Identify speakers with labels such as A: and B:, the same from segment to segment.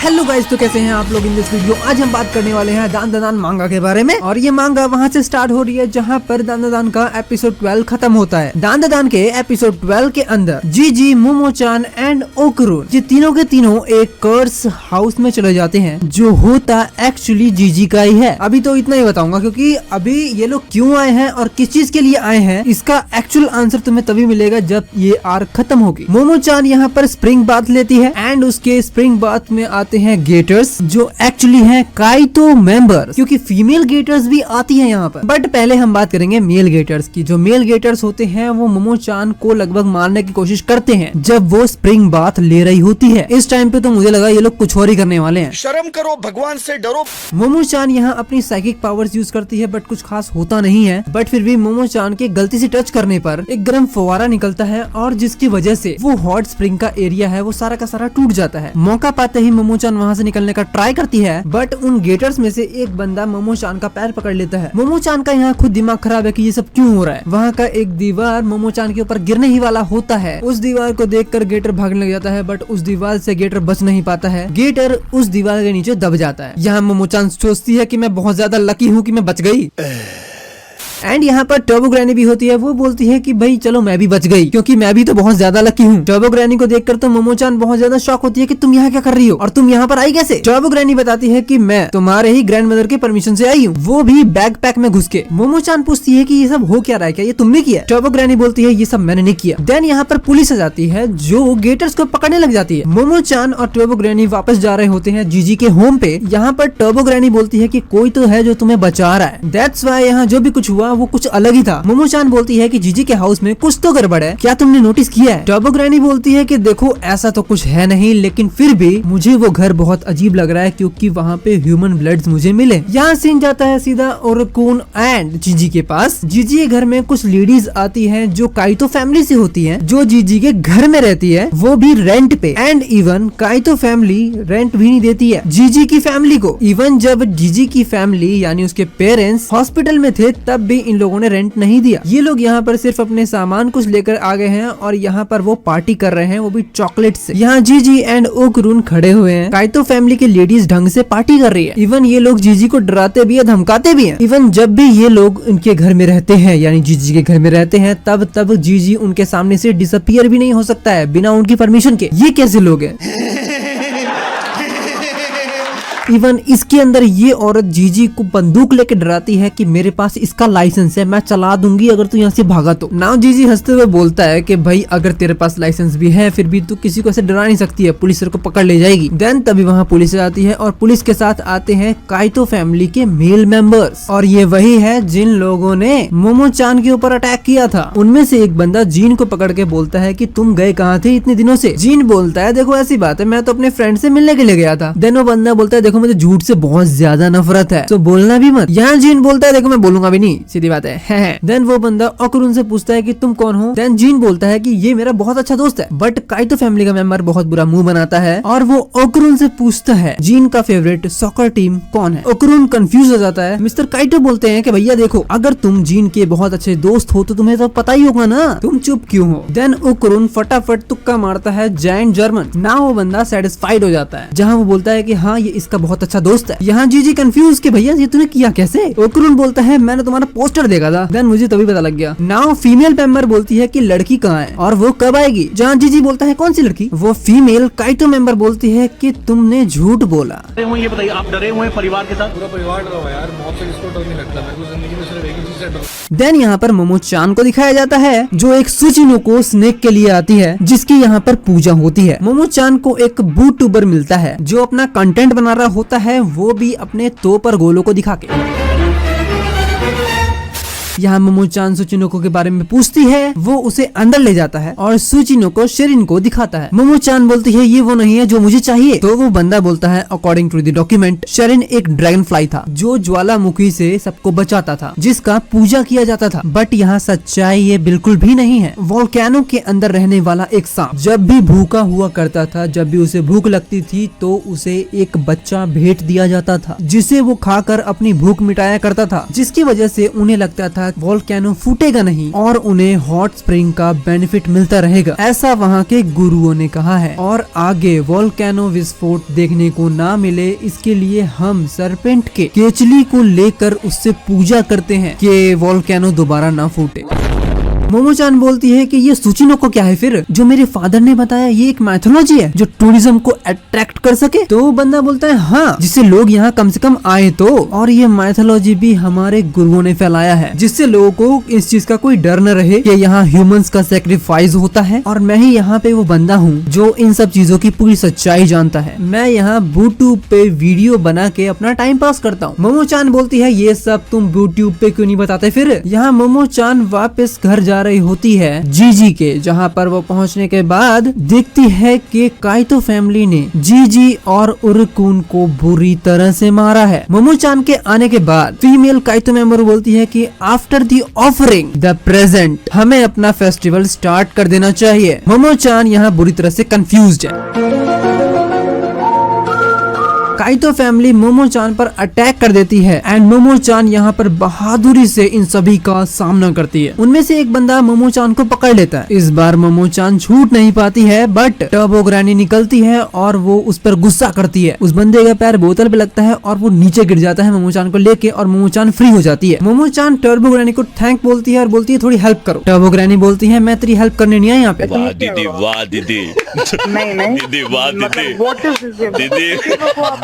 A: Hello guys, तो कैसे हैं आप लोग इन दिस वीडियो। आज हम बात करने वाले हैं दान दान मांगा के बारे में। और ये मांगा वहाँ से स्टार्ट हो रही है जहाँ पर दान दान का एपिसोड 12 खत्म होता है। दान दान के एपिसोड 12 के अंदर जीजी, मोमो-चान एंड ओकुरुन ये तीनों के तीनों एक कर्स हाउस में चले जाते हैं, जो होता एक्चुअली जीजी का ही है। अभी तो इतना ही बताऊंगा, क्योंकि अभी ये लोग क्यों आए हैं और किस चीज के लिए आए हैं, इसका एक्चुअल आंसर तुम्हें तभी मिलेगा जब ये आर्क खत्म होगी। मोमो-चान यहाँ पर स्प्रिंग बाथ लेती है एंड उसके स्प्रिंग बाथ में आते हैं गेटर्स, जो एक्चुअली हैं काइतो मेंबर्स, क्योंकि फीमेल गेटर्स भी आती हैं यहाँ पर। बट पहले हम बात करेंगे मेल गेटर्स की। जो मेल गेटर्स होते हैं वो मोमो-चान को लगभग मारने की कोशिश करते हैं जब वो स्प्रिंग बाथ ले रही होती है। इस टाइम पे तो मुझे लगा ये लोग कुछ और ही करने वाले हैं।
B: शर्म करो, भगवान से डरो।
A: मोमो-चान यहाँ अपनी साइकिक पावर्स यूज करती है, बट कुछ खास होता नहीं है। बट फिर भी मोमो-चान के गलती से टच करने पर एक गर्म फव्वारा निकलता है और जिसकी वजह से वो हॉट स्प्रिंग का एरिया है वो सारा का सारा टूट जाता है। मौका पाते ही मोमो-चान वहाँ से निकलने का ट्राई करती है, बट उन गेटर्स में से एक बंदा मोमो-चान का पैर पकड़ लेता है। मोमो-चान का यहाँ खुद दिमाग खराब है कि ये सब क्यों हो रहा है। वहाँ का एक दीवार मोमो-चान के ऊपर गिरने ही वाला होता है। उस दीवार को देखकर गेटर भागने लग जाता है, बट उस दीवार से गेटर बच नहीं पाता है। गेटर उस दीवार के नीचे दब जाता है। यहाँ मोमो-चान सोचती है कि मैं बहुत ज्यादा लकी हूँ कि मैं बच गई। एंड यहाँ पर टर्बो ग्रैनी भी होती है। वो बोलती है कि भाई चलो मैं भी बच गई, क्योंकि मैं भी तो बहुत ज्यादा लकी हूँ। टर्बो ग्रैनी को देखकर तो मोमो-चान बहुत ज्यादा शॉक होती है कि तुम यहाँ क्या कर रही हो और तुम यहाँ पर आई कैसे। टर्बो ग्रैनी बताती है कि मैं तुम्हारे ही ग्रैंड मदर के परमिशन से आई हूँ, वो भी बैग पैक में घुस के। मोमो-चान पूछती है कि ये सब हो क्या रहा है, क्या ये तुमने किया। टर्बो ग्रैनी बोलती है ये सब मैंने नहीं किया। देन यहाँ पर पुलिस आ जाती है जो गेटर्स को पकड़ने लग जाती है। मोमो-चान और टर्बो ग्रैनी वापस जा रहे होते हैं जीजी के होम पे। यहाँ पर टर्बो ग्रैनी बोलती है कि कोई तो है जो तुम्हें बचा रहा है। दैट्स व्हाई यहाँ जो भी कुछ हुआ वो कुछ अलग ही था। मोमो-चान बोलती है कि जीजी के हाउस में कुछ तो गड़बड़ है, क्या तुमने नोटिस किया है। टर्बो ग्रैनी बोलती है कि देखो ऐसा तो कुछ है नहीं, लेकिन फिर भी मुझे वो घर बहुत अजीब लग रहा है क्योंकि वहाँ पे ह्यूमन ब्लड्स मुझे मिले। यहाँ सीन जाता है सीधा ओकुरुन एंड जीजी के पास। जीजी के घर में कुछ लेडीज आती हैं जो काइतो फैमिली से होती हैं, जो जीजी के घर में रहती है, वो भी रेंट पे। एंड इवन काइतो फैमिली रेंट भी नहीं देती है जीजी की फैमिली को। इवन जब जीजी की फैमिली यानी उसके पेरेंट्स हॉस्पिटल में थे तब भी इन लोगों ने रेंट नहीं दिया। ये लोग यहाँ पर सिर्फ अपने सामान कुछ लेकर आ गए हैं और यहाँ पर वो पार्टी कर रहे हैं, वो भी चॉकलेट से। यहाँ जीजी एंड ओकुरुन खड़े हुए हैं। काइतो फैमिली के लेडीज ढंग से पार्टी कर रही है। इवन ये लोग जीजी को डराते भी है, धमकाते भी हैं। इवन जब भी ये लोग उनके घर में रहते हैं यानी जीजी के घर में रहते हैं तब जीजी उनके सामने से डिसअपियर भी नहीं हो सकता है बिना उनकी परमिशन के। ये कैसे लोग हैं। इवन इसके अंदर ये औरत जीजी को बंदूक लेके डराती है कि मेरे पास इसका लाइसेंस है, मैं चला दूंगी अगर तू यहाँ से भागा तो। नाउ जीजी हंसते हुए बोलता है कि भाई अगर तेरे पास लाइसेंस भी है फिर भी तू किसी को ऐसे डरा नहीं सकती है, पुलिस को पकड़ ले जाएगी। देन तभी वहाँ पुलिस आती है और पुलिस के साथ आते हैं काइतो फैमिली के मेल मेंबर्स। और ये वही है जिन लोगों ने मोमो-चान के ऊपर अटैक किया था। उनमें से एक बंदा जीन को पकड़ के बोलता है कि तुम गए कहाँ थे इतने दिनों से। जीन बोलता है देखो ऐसी बात है, मैं तो अपने फ्रेंड से मिलने के लिए गया था। देन वो बंदा बोलता है देखो मुझे झूठ से बहुत ज्यादा नफरत है तो बोलना भी मत। यहाँ जीन बोलता है देखो मैं बोलूंगा भी नहीं, सीधी बात है। देन वो बंदा ओकुरुन से पूछता है कि तुम कौन हो। देन जीन बोलता है कि ये मेरा बहुत अच्छा दोस्त है। बट काइतो फैमिली का मेंबर बहुत बुरा मुंह बनाता है और वो ओकुरुन से पूछता है जीन का फेवरेट सॉकर टीम कौन है। ओकुरुन कंफ्यूज हो जाता है। मिस्टर काइतो बोलते हैं कि भैया देखो अगर तुम जीन के बहुत अच्छे दोस्त हो तो तुम्हें तो पता ही होगा ना, तुम चुप क्यों हो। देन ओकुरुन फटाफट तुक्का मारता है जायंट जर्मन। ना वो बंदा सेटिस्फाइड हो जाता है, जहाँ वो बोलता है कि हाँ ये इसका बहुत अच्छा दोस्त है। यहाँ जीजी कंफ्यूज कि भैया ये तूने किया कैसे। ओकुरुन बोलता है मैंने तुम्हारा पोस्टर देखा था। देन मुझे तभी पता लग गया। नाउ फीमेल मेंबर बोलती है कि लड़की कहाँ है और वो कब आएगी। जहाँ जीजी बोलता है कौन सी लड़की। वो फीमेल काइतो मेंबर बोलती है कि तुमने झूठ बोला।
C: ये बताइए आप डरे हुए हैं परिवार के साथ।
D: पूरा परिवार डरा हुआ है यार, मौत से किसको डर नहीं लगता। मेरे को जिंदगी में सिर्फ एक ही चीज से डर।
A: देन यहाँ पर मोमो-चान को दिखाया जाता है जो एक सुचिनो स्नेक के लिए आती है जिसकी यहाँ पर पूजा होती है। मोमो-चान को एक बूटूबर मिलता है जो अपना कंटेंट बना रहा होता है, वो भी अपने तो पर गोलों को दिखा के। यहाँ मोमो-चान सुचिनोको के बारे में पूछती है, वो उसे अंदर ले जाता है और सुचिनोको शिरिन को दिखाता है। मोमो-चान बोलती है ये वो नहीं है जो मुझे चाहिए। तो वो बंदा बोलता है according to the document Shirin एक ड्रैगन फ्लाई था जो ज्वालामुखी से सबको बचाता था, जिसका पूजा किया जाता था। बट यहाँ सच्चाई ये बिल्कुल भी नहीं है। वोल्केनो के अंदर रहने वाला एक सांप जब भी भूखा हुआ करता था, जब भी उसे भूख लगती थी तो उसे एक बच्चा भेंट दिया जाता था जिसे वो खाकर अपनी भूख मिटाया करता था, जिसकी वजह से उन्हें लगता था वोल्केनो फूटेगा नहीं और उन्हें हॉट स्प्रिंग का बेनिफिट मिलता रहेगा, ऐसा वहाँ के गुरुओं ने कहा है। और आगे वोल्केनो विस्फोट देखने को ना मिले इसके लिए हम सरपेंट के केचली को लेकर उससे पूजा करते हैं कि वोल्केनो दोबारा ना फूटे। मोमो-चान बोलती है कि ये सुचिनोको क्या है फिर, जो मेरे फादर ने बताया ये एक मैथोलॉजी है जो टूरिज्म को अट्रैक्ट कर सके। तो वो बंदा बोलता है हाँ, जिससे लोग यहाँ कम से कम आए तो, और ये मैथोलॉजी भी हमारे गुरुओं ने फैलाया है जिससे लोगों को इस चीज का कोई डर न रहे कि यहाँ ह्यूमंस का सेक्रीफाइस होता है। और मैं ही यहाँ पे वो बंदा हूँ जो इन सब चीजों की पूरी सच्चाई जानता है। मैं यहाँ बूट्यूब पे वीडियो बना के अपना टाइम पास करता हूँ। मोमो-चान बोलती है ये सब तुम बूट्यूब पे क्यों नहीं बताते फिर। यहाँ मोमो-चान वापस घर जा रही होती है जीजी के, जहाँ पर वो पहुँचने के बाद देखती है कि काइतो फैमिली ने जीजी और उरुकुन को बुरी तरह से मारा है। मोमो-चान के आने के बाद फीमेल काइतो मेंबर बोलती है कि after the offering the present हमें अपना फेस्टिवल स्टार्ट कर देना चाहिए। मोमो-चान यहाँ बुरी तरह से कंफ्यूज्ड है। काइतो फैमिली मोमो-चान पर अटैक कर देती है एंड मोमो-चान यहाँ पर बहादुरी से इन सभी का सामना करती है। उनमें से एक बंदा मोमो-चान को पकड़ लेता है। इस बार मोमो-चान छूट नहीं पाती है बट टर्बो ग्रैनी निकलती है और वो उस पर गुस्सा करती है। उस बंदे का पैर बोतल पे लगता है और वो नीचे गिर जाता है मोमो-चान को लेके और मोमो-चान फ्री हो जाती है। मोमो-चान टर्बो ग्रैनी को थैंक बोलती है और बोलती है थोड़ी हेल्प करो। टर्बो ग्रैनी बोलती है मैं तेरी हेल्प करने नहीं आई यहाँ पे।
B: वाह दीदी, वाह दीदी,
E: नहीं
B: दीदी, वाह दीदी,
E: What is this?
B: दीदी,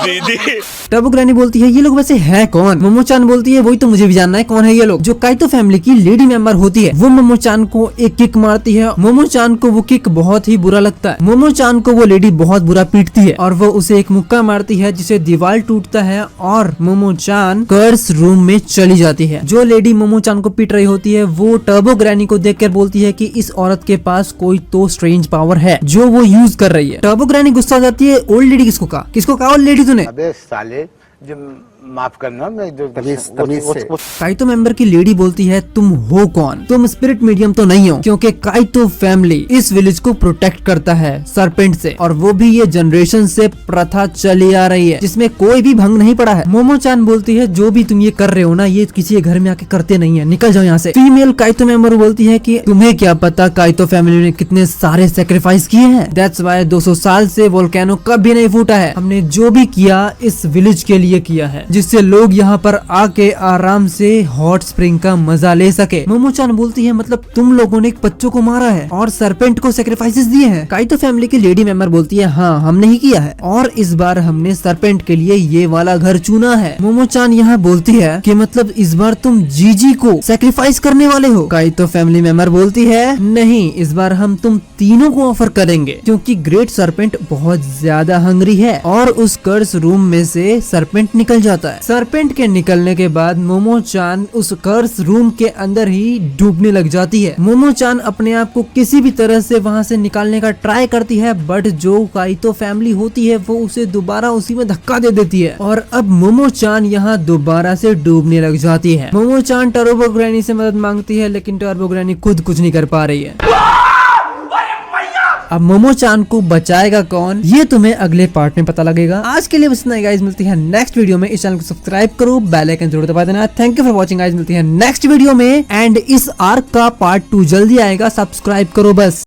B: दीदी।
A: टर्बो ग्रैनी बोलती है ये लोग वैसे है कौन। मोमो-चान बोलती है वही तो मुझे भी जानना है कौन है ये लोग। जो काइतो फैमिली की लेडी मेंबर होती है वो मोमो-चान को एक किक मारती है। मोमो-चान को वो किक बहुत ही बुरा लगता है। मोमो-चान को वो लेडी बहुत बुरा पीटती है और वो उसे एक मुक्का मारती है जिसे दीवार टूटता है और मोमो-चान कर्स रूम में चली जाती है। जो लेडी मोमो-चान को पीट रही होती है वो टर्बो ग्रैनी को देखकर बोलती है कि इस औरत के पास कोई तो स्ट्रेंज पावर है जो वो यूज कर रही है। टर्बो ग्रैनी गुस्सा हो जाती है ओल्ड लेडी किसको कहा ओल्ड लेडी तूने।
F: अबे साले, जो माफ करना, मैं जो
A: काइतो मेंबर की लेडी बोलती है तुम हो कौन, तुम स्पिरिट मीडियम तो नहीं हो, क्योंकि काइतो फैमिली इस विलेज को प्रोटेक्ट करता है सरपेंट से और वो भी ये जनरेशन से प्रथा चली आ रही है जिसमें कोई भी भंग नहीं पड़ा है। मोमो-चान बोलती है जो भी तुम ये कर रहे हो ना ये किसी के घर में आके करते नहीं है, निकल जाओ यहाँ से। फीमेल काइतो मेंबर बोलती है कि तुम्हें क्या पता काइतो फैमिली ने कितने सारे सेक्रीफाइस किए हैं, दैट्स व्हाई 200 साल से वोल्केनो कभी नहीं फूटा है। हमने जो भी किया इस विलेज के लिए किया है जिससे लोग यहाँ पर आके आराम से हॉट स्प्रिंग का मजा ले सके। मोमो-चान बोलती है मतलब तुम लोगों ने एक बच्चों को मारा है और सरपेंट को सेक्रीफाइसेस दिए हैं। काइतो फैमिली की लेडी मेंबर बोलती है हाँ हमने ही किया है और इस बार हमने सरपेंट के लिए ये वाला घर चुना है। मोमो-चान यहाँ बोलती है कि मतलब इस बार तुम जीजी को सेक्रीफाइस करने वाले हो। काइतो फैमिली मेंबर बोलती है नहीं, इस बार हम तुम तीनों को ऑफर करेंगे क्योंकि ग्रेट सरपेंट बहुत ज्यादा हंग्री है। और उस कर्स रूम में से सरपेंट निकल जाता है। सरपेंट के निकलने के बाद मोमो-चान उस कर्स रूम के अंदर ही डूबने लग जाती है। मोमो-चान अपने आप को किसी भी तरह से वहां से निकालने का ट्राई करती है बट जो काइतो फैमिली होती है वो उसे दोबारा उसी में धक्का दे देती है और अब मोमो-चान यहाँ दोबारा से डूबने लग जाती है। मोमो-चान टर्बो ग्रैनी से मदद मांगती है लेकिन टर्बो ग्रैनी खुद कुछ नहीं कर पा रही है। अब मोमो-चान को बचाएगा कौन ये तुम्हें अगले पार्ट में पता लगेगा। आज के लिए बस इतना ही गाइस, मिलती है नेक्स्ट वीडियो में। इस चैनल को सब्सक्राइब करो, बेल आइकन जरूर दबा देना। Thank you for watching guys, मिलती है नेक्स्ट वीडियो में एंड इस आर्क का पार्ट 2 जल्दी आएगा, सब्सक्राइब करो बस।